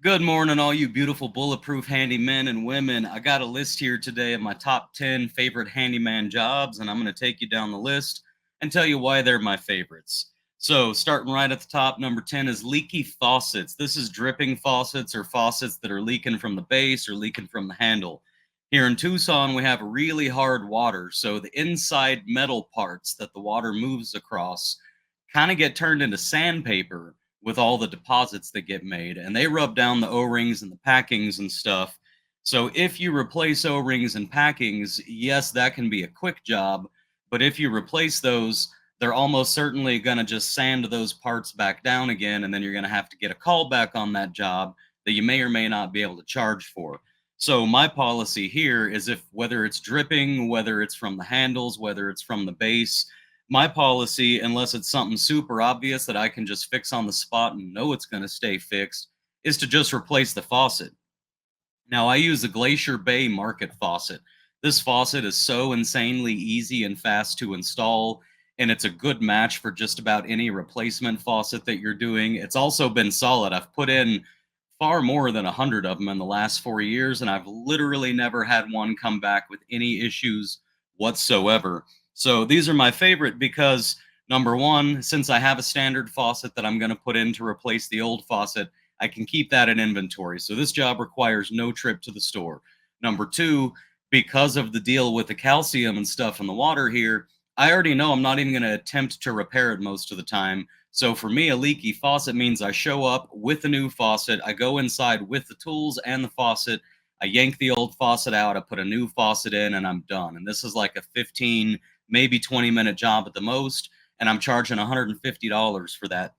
Good morning, all you beautiful bulletproof handymen and women. I got a list here today of my top 10 favorite handyman jobs, and I'm going to take you down the list and tell you why they're my favorites. So, starting right at the top, number 10 is leaky faucets. This is dripping faucets or faucets that are leaking from the base or leaking from the handle. Here in Tucson, we have really hard water, so the inside metal parts that the water moves across kind of get turned into sandpaper with all the deposits that get made, and they rub down the O-rings and the packings and stuff. So if you replace O-rings and packings, yes, that can be a quick job, but if you replace those, they're almost certainly going to just sand those parts back down again, and then you're going to have to get a call back on that job that you may or may not be able to charge for. So my policy here is, if whether it's dripping, whether it's from the handles, whether it's from the base, my policy, unless it's something super obvious that I can just fix on the spot and know it's going to stay fixed, is to just replace the faucet. Now, I use the Glacier Bay Market faucet. This faucet is so insanely easy and fast to install, and it's a good match for just about any replacement faucet that you're doing. It's also been solid. I've put in far more than 100 of them in the last 4 years, and I've literally never had one come back with any issues whatsoever. So these are my favorite because, number one, since I have a standard faucet that I'm going to put in to replace the old faucet, I can keep that in inventory. So this job requires no trip to the store. Number two, because of the deal with the calcium and stuff in the water here, I already know I'm not even going to attempt to repair it most of the time. So for me, a leaky faucet means I show up with a new faucet, I go inside with the tools and the faucet, I yank the old faucet out, I put a new faucet in, and I'm done. And this is like a 15, maybe 20-minute job at the most, and I'm charging $150 for that.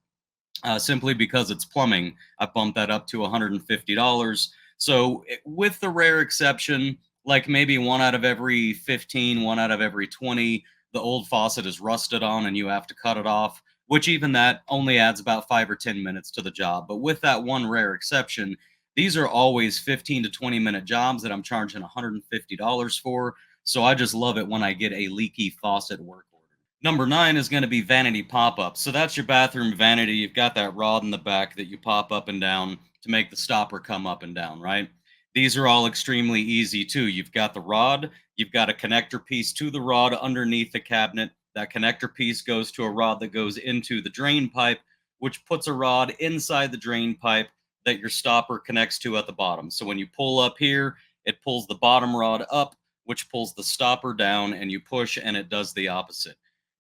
Simply because it's plumbing, I bumped that up to $150. So, with the rare exception, like maybe one out of every 15, one out of every 20, the old faucet is rusted on and you have to cut it off, which even that only adds about 5 or 10 minutes to the job. But with that one rare exception, these are always 15 to 20-minute jobs that I'm charging $150 for. So I just love it when I get a leaky faucet work order. Number nine is going to be vanity pop-up. So that's your bathroom vanity. You've got that rod in the back that you pop up and down to make the stopper come up and down, right? These are all extremely easy too. You've got the rod, you've got a connector piece to the rod underneath the cabinet. That connector piece goes to a rod that goes into the drain pipe, which puts a rod inside the drain pipe that your stopper connects to at the bottom. So when you pull up here, it pulls the bottom rod up, which pulls the stopper down, and you push and it does the opposite.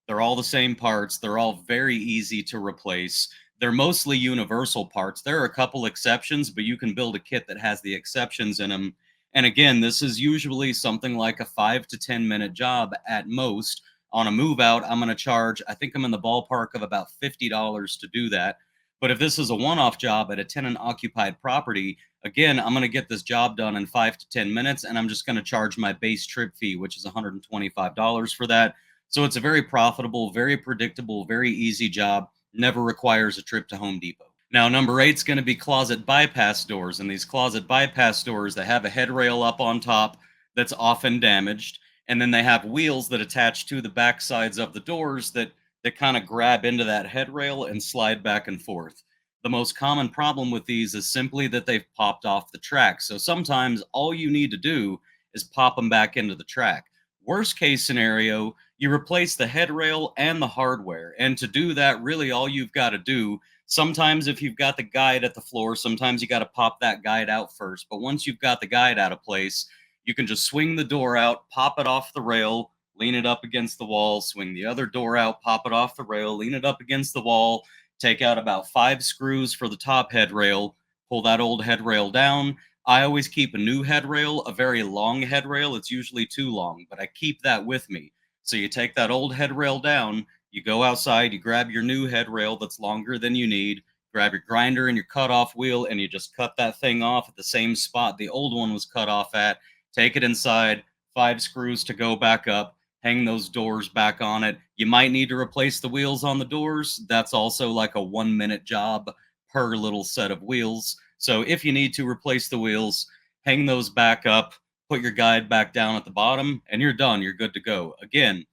They're all the same parts. They're all very easy to replace. They're mostly universal parts. There are a couple exceptions, but you can build a kit that has the exceptions in them. And again, this is usually something like a 5 to 10 minute job at most. On a move out, I'm going to charge, I think I'm in the ballpark of about $50 to do that. But if this is a one off job at a tenant occupied property, again, I'm going to get this job done in 5 to 10 minutes, and I'm just going to charge my base trip fee, which is $125 for that. So it's a very profitable, very predictable, very easy job. Never requires a trip to Home Depot. Now, number eight is going to be closet bypass doors. And these closet bypass doors, they have a headrail up on top that's often damaged. And then they have wheels that attach to the back sides of the doors that kind of grab into that headrail and slide back and forth. The most common problem with these is simply that they've popped off the track. So sometimes all you need to do is pop them back into the track. Worst case scenario, you replace the headrail and the hardware. And to do that, really all you've got to do, sometimes if you've got the guide at the floor, sometimes you got to pop that guide out first. But once you've got the guide out of place, you can just swing the door out, pop it off the rail, lean it up against the wall, swing the other door out, pop it off the rail, lean it up against the wall, take out about 5 screws for the top headrail, pull that old headrail down. I always keep a new headrail, a very long headrail. It's usually too long, but I keep that with me. So you take that old headrail down, you go outside, you grab your new headrail that's longer than you need, grab your grinder and your cutoff wheel, and you just cut that thing off at the same spot the old one was cut off at. Take it inside, 5 screws to go back up, hang those doors back on it. You might need to replace the wheels on the doors. That's also like a 1 minute job per little set of wheels. So if you need to replace the wheels, hang those back up, put your guide back down at the bottom, and you're done. You're good to go. Again,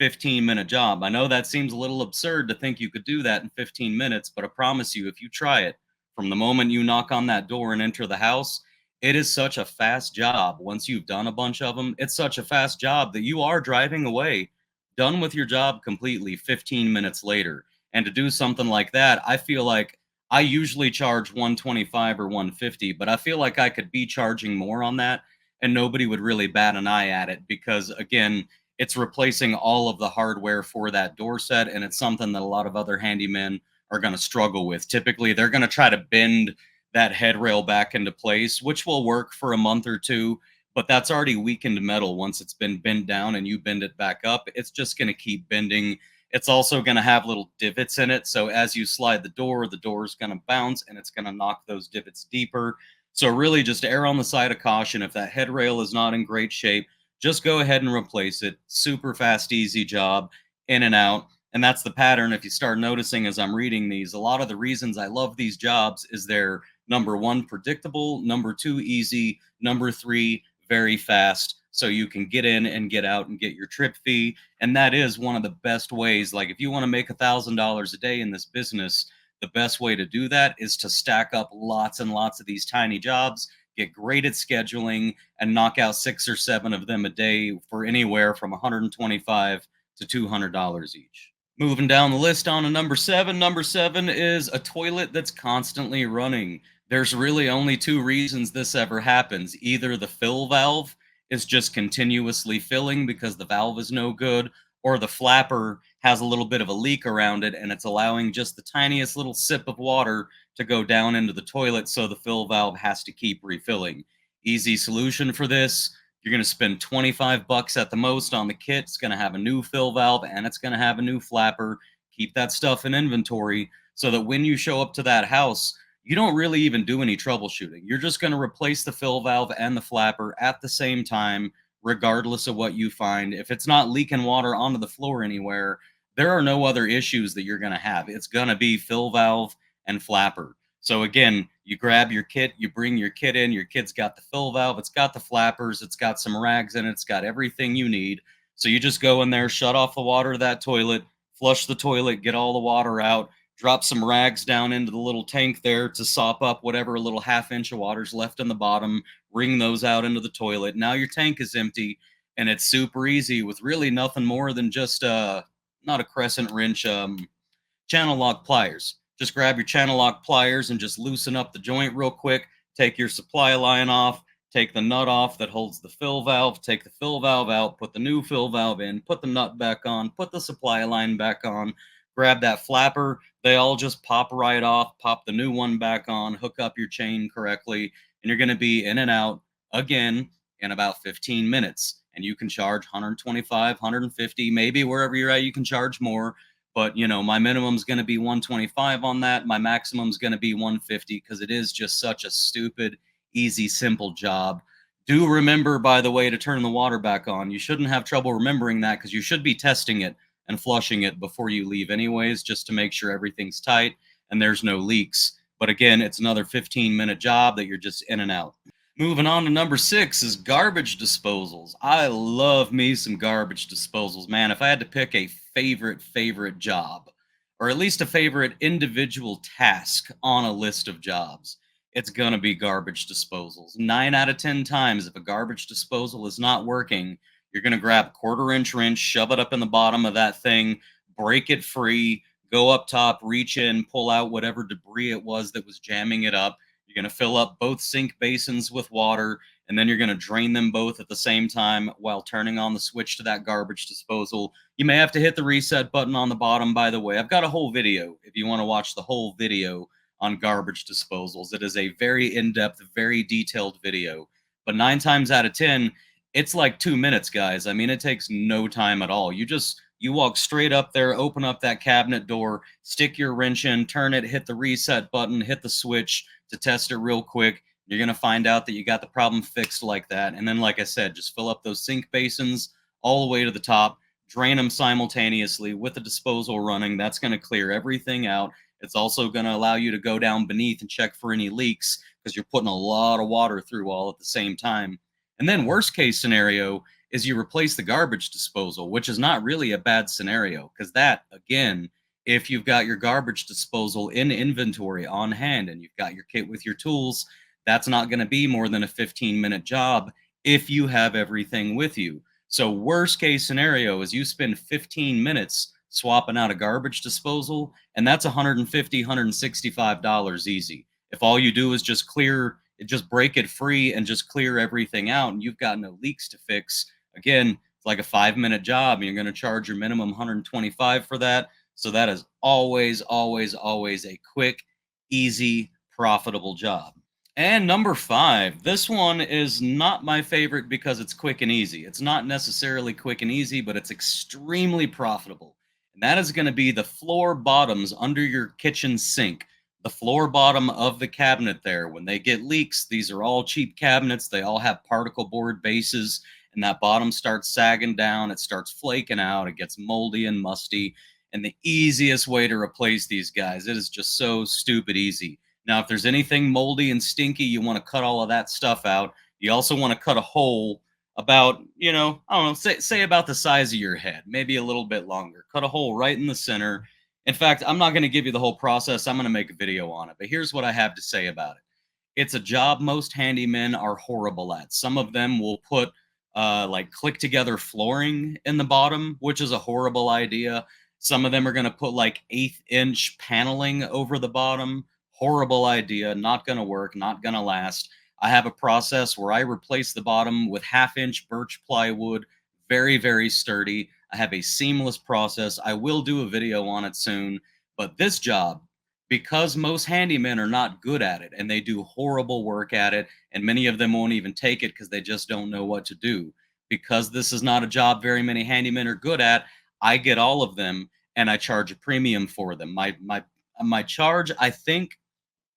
15-minute job. I know that seems a little absurd to think you could do that in 15 minutes, but I promise you, if you try it from the moment you knock on that door and enter the house, it is such a fast job. Once you've done a bunch of them, it's such a fast job that you are driving away, done with your job completely 15 minutes later. And to do something like that, I feel like I usually charge 125 or 150, but I feel like I could be charging more on that and nobody would really bat an eye at it because again, it's replacing all of the hardware for that door set and it's something that a lot of other handymen are going to struggle with. Typically, they're going to try to bend that headrail back into place, which will work for a month or two, but that's already weakened metal once it's been bent down and you bend it back up. It's just going to keep bending. It's also going to have little divots in it. So as you slide the door is going to bounce and it's going to knock those divots deeper. So really just err on the side of caution. If that headrail is not in great shape, just go ahead and replace it. Super fast, easy job, in and out. And that's the pattern. If you start noticing as I'm reading these, a lot of the reasons I love these jobs is they're number one, predictable, number two, easy, number three, very fast. So you can get in and get out and get your trip fee. And that is one of the best ways. Like if you want to make $1,000 a day in this business, the best way to do that is to stack up lots and lots of these tiny jobs, get great at scheduling, and knock out 6 or 7 of them a day for anywhere from $125 to $200 each. Moving down the list on to number 7. Number 7 is a toilet that's constantly running. There's really only 2 reasons this ever happens. Either the fill valve is just continuously filling because the valve is no good, or the flapper has a little bit of a leak around it and it's allowing just the tiniest little sip of water to go down into the toilet, so the fill valve has to keep refilling. Easy solution for this. You're going to spend 25 bucks at the most on the kit. It's going to have a new fill valve and it's going to have a new flapper. Keep that stuff in inventory so that when you show up to that house, you don't really even do any troubleshooting. You're just going to replace the fill valve and the flapper at the same time, regardless of what you find. If it's not leaking water onto the floor anywhere, there are no other issues that you're going to have. It's going to be fill valve and flapper. So again, you grab your kit, you bring your kit in, your kit's got the fill valve, it's got the flappers, it's got some rags in it, it's got everything you need. So you just go in there, shut off the water of that toilet, flush the toilet, get all the water out, drop some rags down into the little tank there to sop up whatever little half-inch of water's left in the bottom, wring those out into the toilet. Now your tank is empty, and it's super easy with really nothing more than just, not a crescent wrench, channel lock pliers. Just grab your channel lock pliers and just loosen up the joint real quick. Take your supply line off, take the nut off that holds the fill valve, take the fill valve out, put the new fill valve in, put the nut back on, put the supply line back on, grab that flapper. They all just pop right off, pop the new one back on, hook up your chain correctly, and you're going to be in and out again in about 15 minutes. And you can charge 125, 150, maybe wherever you're at, you can charge more. But, you know, my minimum is going to be 125 on that. My maximum is going to be 150 because it is just such a stupid, easy, simple job. Do remember, by the way, to turn the water back on. You shouldn't have trouble remembering that because you should be testing it and flushing it before you leave anyways, just to make sure everything's tight and there's no leaks. But again, it's another 15-minute job that you're just in and out. Moving on to number 6 is garbage disposals. I love me some garbage disposals, man. If I had to pick a favorite job, or at least a favorite individual task on a list of jobs, it's going to be garbage disposals. 9 out of 10 times, if a garbage disposal is not working, you're going to grab a 1/4-inch wrench, shove it up in the bottom of that thing, break it free, go up top, reach in, pull out whatever debris it was that was jamming it up. You're going to fill up both sink basins with water, and then you're going to drain them both at the same time while turning on the switch to that garbage disposal. You may have to hit the reset button on the bottom, by the way. I've got a whole video if you want to watch the whole video on garbage disposals. It is a very in-depth, very detailed video. But 9 times out of 10, it's like 2 minutes, guys. I mean, it takes no time at all. You walk straight up there, open up that cabinet door, stick your wrench in, turn it, hit the reset button, hit the switch to test it real quick. You're going to find out that you got the problem fixed like that. And then, like I said, just fill up those sink basins all the way to the top, drain them simultaneously with the disposal running. That's going to clear everything out. It's also going to allow you to go down beneath and check for any leaks because you're putting a lot of water through all at the same time. And then worst case scenario is you replace the garbage disposal, which is not really a bad scenario because that, again, If you've got your garbage disposal in inventory on hand and you've got your kit with your tools, that's not going to be more than a 15-minute job if you have everything with you. So, worst case scenario is you spend 15 minutes swapping out a garbage disposal, and that's $150, $165 easy. If all you do is just break it free and just clear everything out, and you've got no leaks to fix, again, it's like a 5-minute job, and you're going to charge your minimum 125 for that. So that is always, always, always a quick, easy, profitable job. And number five, this one is not my favorite because it's quick and easy. It's not necessarily quick and easy, but it's extremely profitable. And that is going to be the floor bottoms under your kitchen sink. The floor bottom of the cabinet there. When they get leaks, these are all cheap cabinets. They all have particle board bases, and that bottom starts sagging down. It starts flaking out. It gets moldy and musty. And the easiest way to replace these guys, it is just so stupid easy. Now, if there's anything moldy and stinky, you want to cut all of that stuff out. You also want to cut a hole about, I don't know, say about the size of your head, maybe a little bit longer. Cut a hole right in the center. In fact, I'm not going to give you the whole process. I'm going to make a video on it. But here's what I have to say about it. It's a job most handymen are horrible at. Some of them will put like click together flooring in the bottom, which is a horrible idea. Some of them are going to put like 1/8-inch paneling over the bottom. Horrible idea. Not going to work. Not going to last. I have a process where I replace the bottom with 1/2-inch birch plywood. Very, very sturdy. I have a seamless process. I will do a video on it soon. But this job, because most handymen are not good at it and they do horrible work at it, and many of them won't even take it because they just don't know what to do. Because this is not a job very many handymen are good at, I get all of them and I charge a premium for them. My charge, I think,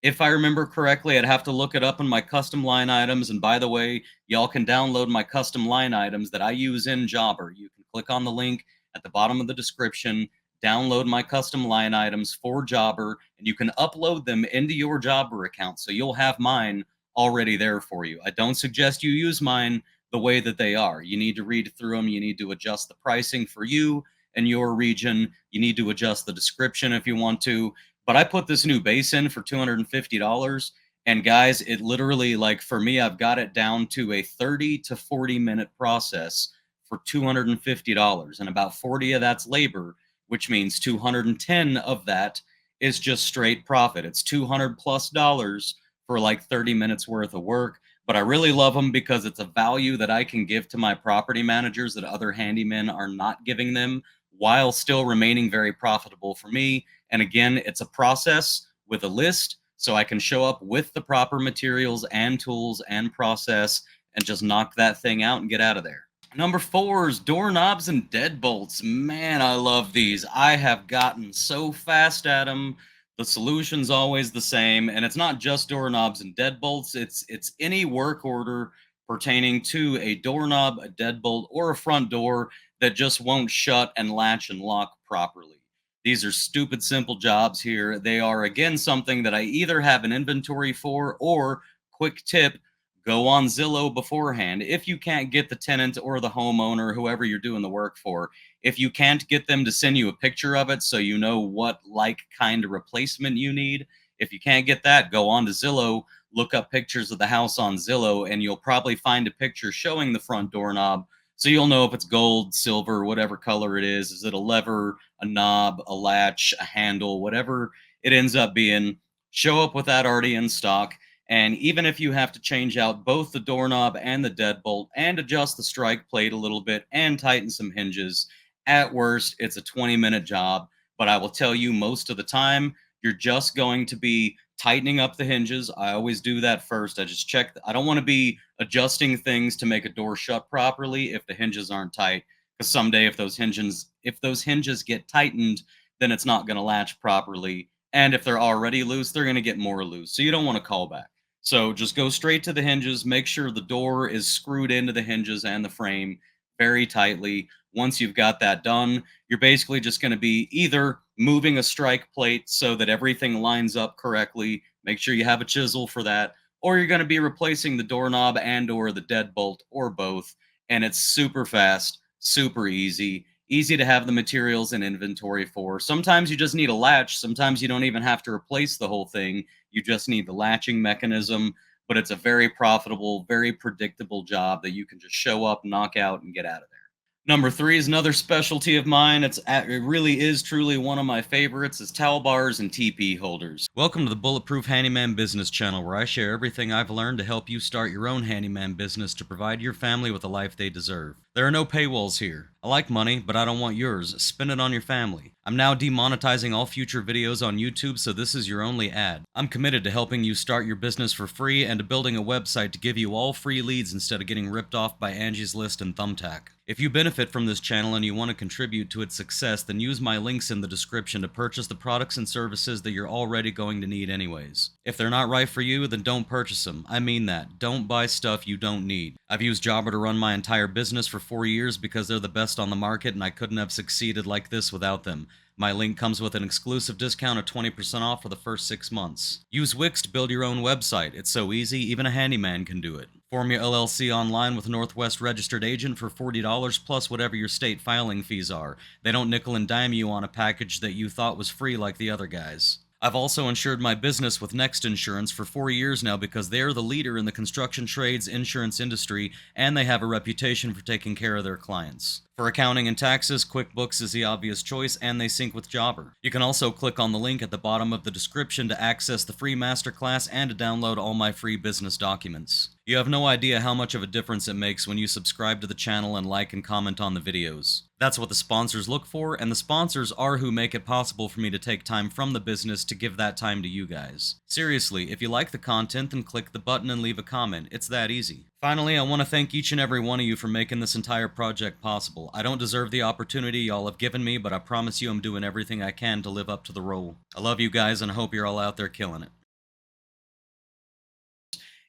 if I remember correctly, I'd have to look it up in my custom line items. And by the way, y'all can download my custom line items that I use in Jobber. You can click on the link at the bottom of the description, download my custom line items for Jobber, and you can upload them into your Jobber account. So you'll have mine already there for you. I don't suggest you use mine the way that they are. You need to read through them. You need to adjust the pricing for you and your region. You need to adjust the description if you want to. But I put this new base in for $250. And guys, it literally, like for me, I've got it down to a 30 to 40-minute process for $250. And about 40 of that's labor, which means 210 of that is just straight profit. It's $200+ for like 30 minutes worth of work. But I really love them because it's a value that I can give to my property managers that other handymen are not giving them, while still remaining very profitable for me. And again, it's a process with a list, so I can show up with the proper materials and tools and process and just knock that thing out and get out of there. Number 4 is doorknobs and deadbolts. Man, I love these. I have gotten so fast at them. The solution's always the same, and it's not just doorknobs and deadbolts. It's any work order pertaining to a doorknob, a deadbolt, or a front door that just won't shut and latch and lock properly. These are stupid simple jobs here. They are, again, something that I either have an inventory for, or quick tip, go on Zillow beforehand. If you can't get the tenant or the homeowner, whoever you're doing the work for, if you can't get them to send you a picture of it so you know what like kind of replacement you need, if you can't get that, go on to Zillow, look up pictures of the house on Zillow, and you'll probably find a picture showing the front doorknob. So you'll know if it's gold, silver, whatever color it is. Is it a lever, a knob, a latch, a handle, whatever it ends up being? Show up with that already in stock. And even if you have to change out both the doorknob and the deadbolt and adjust the strike plate a little bit and tighten some hinges, at worst, it's a 20-minute job. But I will tell you, most of the time, you're just going to be tightening up the hinges. I always do that first. I just check. I don't want to be adjusting things to make a door shut properly if the hinges aren't tight. Because someday, if those hinges get tightened, then it's not going to latch properly. And if they're already loose, they're going to get more loose. So you don't want to call back. So just go straight to the hinges. Make sure the door is screwed into the hinges and the frame very tightly. Once you've got that done, you're basically just going to be either moving a strike plate so that everything lines up correctly. Make sure you have a chisel for that. Or you're going to be replacing the doorknob and or the deadbolt or both. And it's super fast, super easy. easy to have the materials and inventory for. Sometimes you just need a latch. Sometimes you don't even have to replace the whole thing. You just need the latching mechanism, but it's a very profitable, very predictable job that you can just show up, knock out, and get out of there. Number three is another specialty of mine. It really is truly one of my favorites. Is towel bars and TP holders. Welcome to the Bulletproof Handyman Business Channel, where I share everything I've learned to help you start your own handyman business to provide your family with the life they deserve. There are no paywalls here. I like money, but I don't want yours. Spend it on your family. I'm now demonetizing all future videos on YouTube, so this is your only ad. I'm committed to helping you start your business for free and to building a website to give you all free leads instead of getting ripped off by Angie's List and Thumbtack. If you benefit from this channel and you want to contribute to its success, then use my links in the description to purchase the products and services that you're already going to need anyways. If they're not right for you, then don't purchase them. I mean that. Don't buy stuff you don't need. I've used Jobber to run my entire business for 4 years because they're the best on the market and I couldn't have succeeded like this without them. My link comes with an exclusive discount of 20% off for the first 6 months. Use Wix to build your own website. It's so easy, even a handyman can do it. Form your LLC online with Northwest Registered Agent for $40 plus whatever your state filing fees are. They don't nickel and dime you on a package that you thought was free like the other guys. I've also insured my business with Next Insurance for 4 years now because they're the leader in the construction trades insurance industry and they have a reputation for taking care of their clients. For accounting and taxes, QuickBooks is the obvious choice and they sync with Jobber. You can also click on the link at the bottom of the description to access the free masterclass and to download all my free business documents. You have no idea how much of a difference it makes when you subscribe to the channel and like and comment on the videos. That's what the sponsors look for, and the sponsors are who make it possible for me to take time from the business to give that time to you guys. Seriously, if you like the content, then click the button and leave a comment. It's that easy. Finally, I want to thank each and every one of you for making this entire project possible. I don't deserve the opportunity y'all have given me, but I promise you I'm doing everything I can to live up to the role. I love you guys and I hope you're all out there killing it.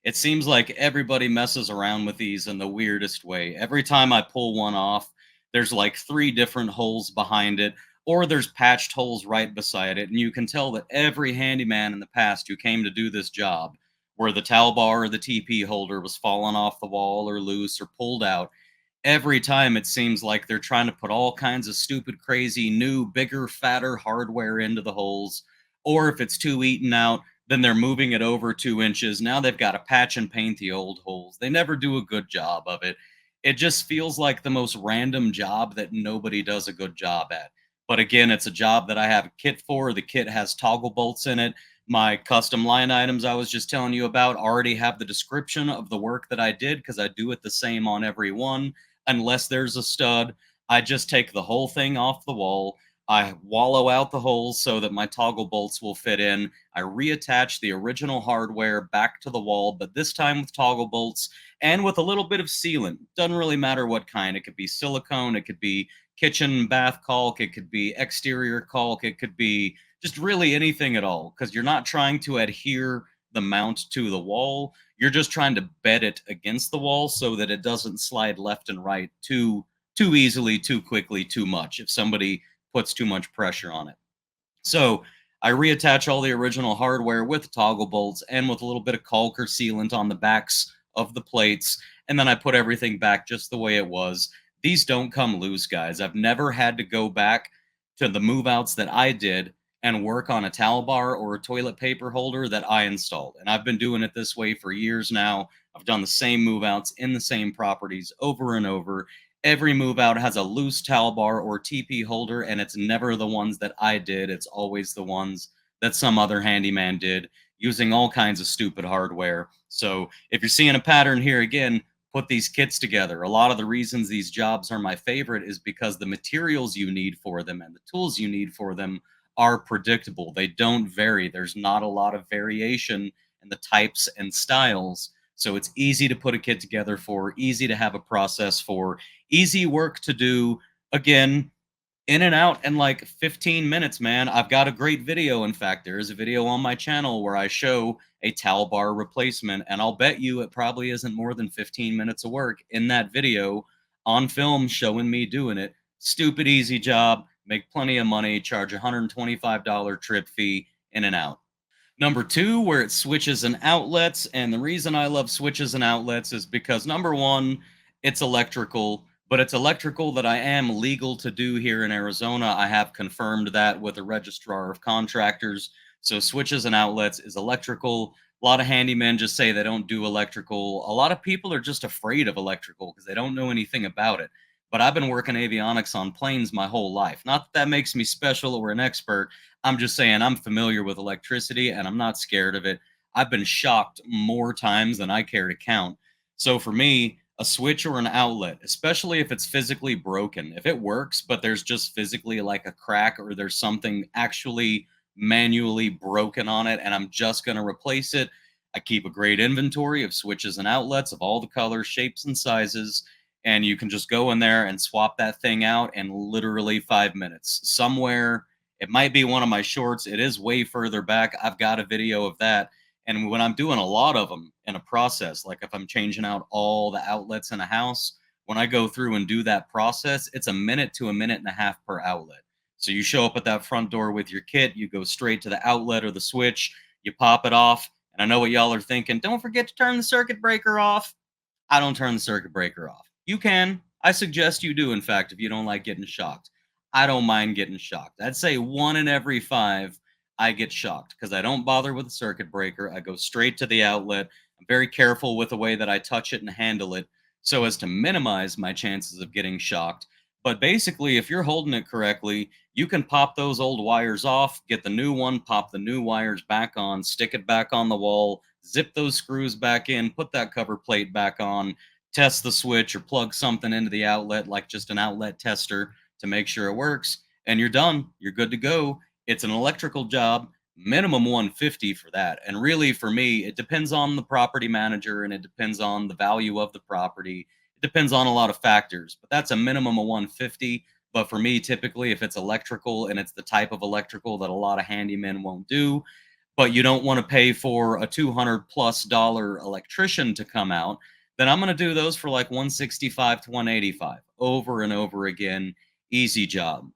It seems like everybody messes around with these in the weirdest way. Every time I pull one off, there's like 3 different holes behind it, or there's patched holes right beside it. And you can tell that every handyman in the past who came to do this job, where the towel bar or the TP holder was falling off the wall or loose or pulled out, every time it seems like they're trying to put all kinds of stupid, crazy, new, bigger, fatter hardware into the holes. Or if it's too eaten out, then they're moving it over 2 inches. Now they've got to patch and paint the old holes. They never do a good job of it. It just feels like the most random job that nobody does a good job at. But again, it's a job that I have a kit for. The kit has toggle bolts in it. My custom line items I was just telling you about already have the description of the work that I did because I do it the same on every one. Unless there's a stud, I just take the whole thing off the wall. I wallow out the holes so that my toggle bolts will fit in. I reattach the original hardware back to the wall, but this time with toggle bolts and with a little bit of sealant. Doesn't really matter what kind. It could be silicone, it could be kitchen bath caulk, it could be exterior caulk, it could be just really anything at all, because you're not trying to adhere the mount to the wall. You're just trying to bed it against the wall so that it doesn't slide left and right too easily, too quickly, too much if somebody puts too much pressure on it. So I reattach all the original hardware with toggle bolts and with a little bit of caulk or sealant on the backs of the plates, and then I put everything back just the way it was. These don't come loose, guys. I've never had to go back to the move outs that I did and work on a towel bar or a toilet paper holder that I installed. And I've been doing it this way for years now. I've done the same move outs in the same properties over and over. Every move out has a loose towel bar or TP holder, and it's never the ones that I did. It's always the ones that some other handyman did using all kinds of stupid hardware. So if you're seeing a pattern here again, put these kits together. A lot of the reasons these jobs are my favorite is because the materials you need for them and the tools you need for them are predictable. They don't vary. There's not a lot of variation in the types and styles. So it's easy to put a kit together for, easy to have a process for, easy work to do. Again, in and out in like 15 minutes, man. I've got a great video. In fact, there is a video on my channel where I show a towel bar replacement, and I'll bet you it probably isn't more than 15 minutes of work in that video on film showing me doing it. Stupid easy job, make plenty of money, charge $125 trip fee, in and out. Number 2, where it's switches and outlets. And the reason I love switches and outlets is because number 1, it's electrical, but it's electrical that I am legal to do here in Arizona. I have confirmed that with a registrar of contractors. So switches and outlets is electrical. A lot of handymen just say they don't do electrical. A lot of people are just afraid of electrical because they don't know anything about it. But I've been working avionics on planes my whole life. Not that that makes me special or an expert. I'm just saying I'm familiar with electricity and I'm not scared of it. I've been shocked more times than I care to count. So for me, a switch or an outlet, especially if it's physically broken, if it works, but there's just physically like a crack or there's something actually manually broken on it and I'm just going to replace it, I keep a great inventory of switches and outlets of all the colors, shapes, and sizes. And you can just go in there and swap that thing out in literally 5 minutes. Somewhere, it might be one of my shorts. It is way further back. I've got a video of that. And when I'm doing a lot of them in a process, like if I'm changing out all the outlets in a house, when I go through and do that process, it's a minute to a minute and a half per outlet. So you show up at that front door with your kit, you go straight to the outlet or the switch, you pop it off. And I know what y'all are thinking. Don't forget to turn the circuit breaker off. I don't turn the circuit breaker off. You can. I suggest you do, in fact, if you don't like getting shocked. I don't mind getting shocked. I'd say 1 in every 5 I get shocked because I don't bother with the circuit breaker. I go straight to the outlet. I'm very careful with the way that I touch it and handle it so as to minimize my chances of getting shocked. But basically, if you're holding it correctly, you can pop those old wires off, get the new one, pop the new wires back on, stick it back on the wall, zip those screws back in, put that cover plate back on, test the switch or plug something into the outlet, like just an outlet tester to make sure it works, and you're done. You're good to go. It's an electrical job, minimum 150 for that. And really, for me, it depends on the property manager and it depends on the value of the property. It depends on a lot of factors, but that's a minimum of 150. But for me, typically, if it's electrical and it's the type of electrical that a lot of handymen won't do, but you don't want to pay for a $200+ electrician to come out, then I'm going to do those for like 165 to 185 over and over again. Easy job.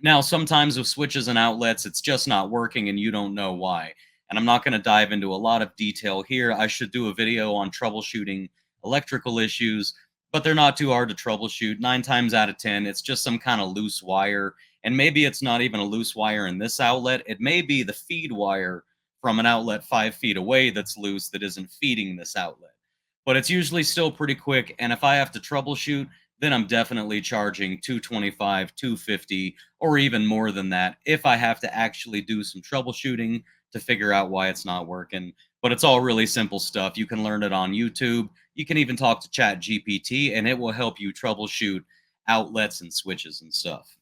Now, sometimes with switches and outlets, it's just not working and you don't know why. And I'm not going to dive into a lot of detail here. I should do a video on troubleshooting electrical issues, but they're not too hard to troubleshoot. 9 times out of 10, it's just some kind of loose wire. And maybe it's not even a loose wire in this outlet. It may be the feed wire from an outlet 5 feet away that's loose that isn't feeding this outlet. But it's usually still pretty quick. And if I have to troubleshoot, then I'm definitely charging 225, 250, or even more than that if I have to actually do some troubleshooting to figure out why it's not working. But it's all really simple stuff. You can learn it on YouTube. You can even talk to Chat GPT and it will help you troubleshoot outlets and switches and stuff.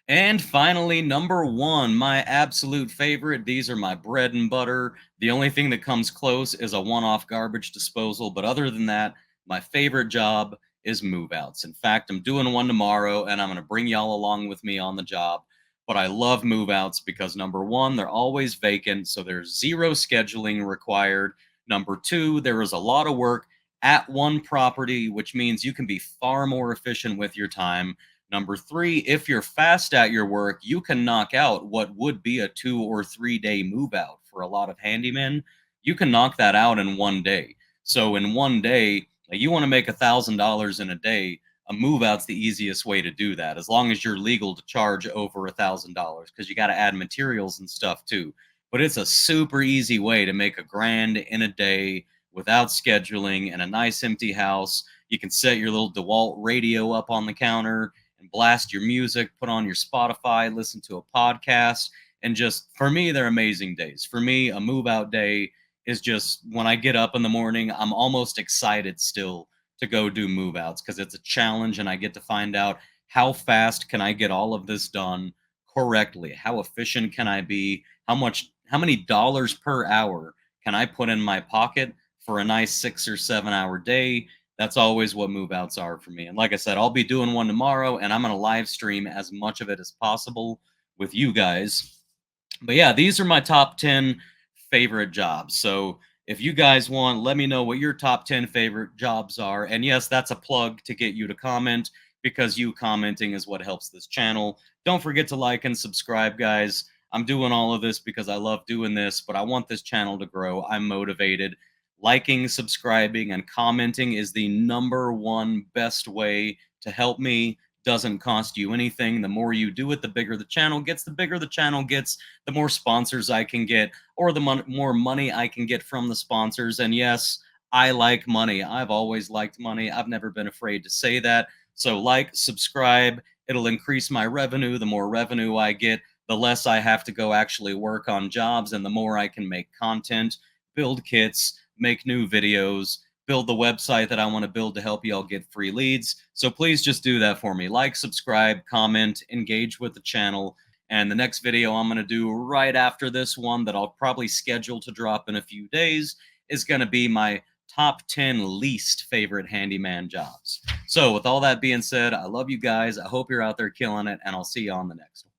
And finally, number one, my absolute favorite. These are my bread and butter. The only thing that comes close is a one off garbage disposal. But other than that, my favorite job is move outs. In fact, I'm doing one tomorrow and I'm going to bring y'all along with me on the job. But I love move outs because number one, they're always vacant. So there's zero scheduling required. Number two, there is a lot of work at one property, which means you can be far more efficient with your time. Number three, if you're fast at your work, you can knock out what would be a 2 or 3 day move out for a lot of handymen. You can knock that out in one day. So in one day, like you want to make $1,000 in a day, a move out's the easiest way to do that, as long as you're legal to charge over $1,000, because you got to add materials and stuff too. But it's a super easy way to make $1,000 in a day without scheduling in a nice empty house. You can set your little DeWalt radio up on the counter and blast your music, put on your Spotify, listen to a podcast. And just for me, they're amazing days. For me, a move out day is just when I get up in the morning, I'm almost excited still to go do move outs because it's a challenge and I get to find out how fast can I get all of this done correctly? How efficient can I be? How many dollars per hour can I put in my pocket for a nice 6 or 7 hour day? That's always what move outs are for me. And like I said, I'll be doing one tomorrow and I'm going to live stream as much of it as possible with you guys. But yeah, these are my top 10 favorite jobs. So if you guys want, let me know what your top 10 favorite jobs are. And yes, that's a plug to get you to comment because you commenting is what helps this channel. Don't forget to like and subscribe, guys. I'm doing all of this because I love doing this, but I want this channel to grow. I'm motivated. liking, subscribing, and commenting is the #1 best way to help me. Doesn't cost you anything. The more you do it, the bigger the channel gets. The bigger the channel gets, the more sponsors I can get, or the more money I can get from the sponsors. And yes, I like money. I've always liked money. I've never been afraid to say that. So like, subscribe. It'll increase my revenue. The more revenue I get, the less I have to go actually work on jobs, and the more I can make content, build kits, make new videos, build the website that I want to build to help y'all get free leads. So please just do that for me. Like, subscribe, comment, engage with the channel. And the next video I'm going to do right after this one, that I'll probably schedule to drop in a few days, is going to be my top 10 least favorite handyman jobs. So with all that being said, I love you guys. I hope you're out there killing it, and I'll see you on the next one.